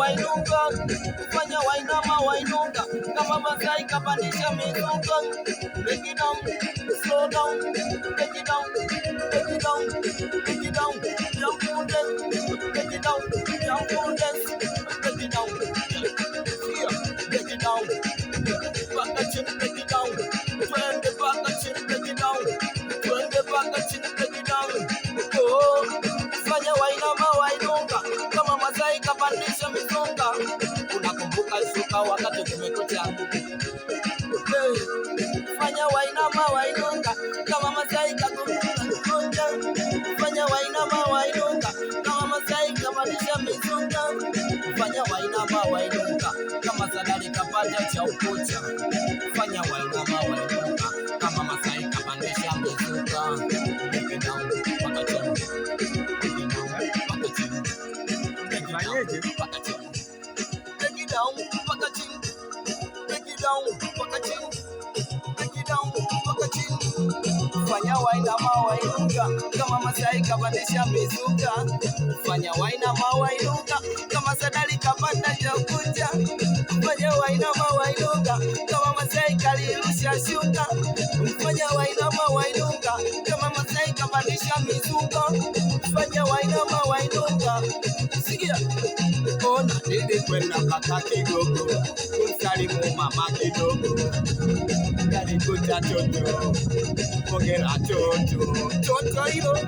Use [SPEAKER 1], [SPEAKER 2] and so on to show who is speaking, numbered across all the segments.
[SPEAKER 1] wainuka, fanya wainama wainuka, kama Masai kapandisha mizuka. Break it down, slow down, break it down, break it down, break it down, jump on dance, break it down, jump on dance, break it down, yeah, break it down, back at you, break it down, turn the back at you, break it down, turn the back at you, break it down. Oh, fanya wainama wainuka, kama Masai kapandisha mizuka. Unakumbuka shuka wakati kumekucha. Fanya wainama wainuka, kama Masai kapandisha. Fanya wainama wainuka, kama Masai kapandisha mizuka. Fanya wainama wainuka, kama Sadali kapanda cha ukucha. Fanya wainama wainuka, kama Masai kapandisha mizuka. Break it down, paka chini. Break it down, paka chini. Break it down, paka chini. Break it down, paka chini. Break it down, paka chini. Break it down, paka chini. Fanya wainama wainuka, kama Masai kapandisha mizuka. Fanya wainama wainuka, kama Sadali kapanda cha ukucha. Fanya wainama wainuka, kama Masai kalirusha shuka. Fanya wainama wainuka, kama Masai kapandisha mizuka. Fanya wainama wainuka. Sikia. Ona nilikwenda mpaka Kigogo, kumsalimu mama kidogo. Nalikuta toto, pokera toto, toto hilo,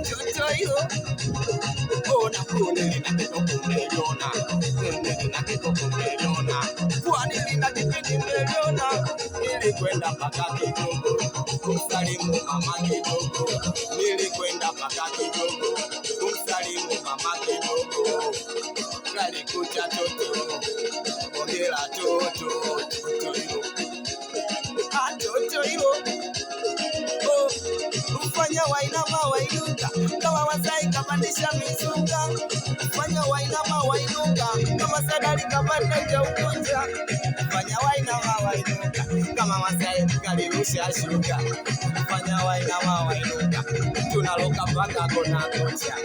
[SPEAKER 1] toto hilo. Ona kule lina kiko kumeliona, lina kiko kumeliona, kwani lina kipindi meliona. Nilikwenda mpaka Kigogo, kumsalimu mama kidogo. Nilikwenda mpaka Kigogo, kumsalimu mama kidogo. Nalikuta toto, pokera toto, toto hilo. Toto hilo. Oh, ufanya wainama wainuka, kama Masai kapandisha mizuka. Ufanya wainama wainuka, kama Sadali kapanda cha ukucha. Ufanya wainama wainuka, kama Masai kalirusha shuka. Ufanya wainama wainuka, tunaloka mpaka kona kocha.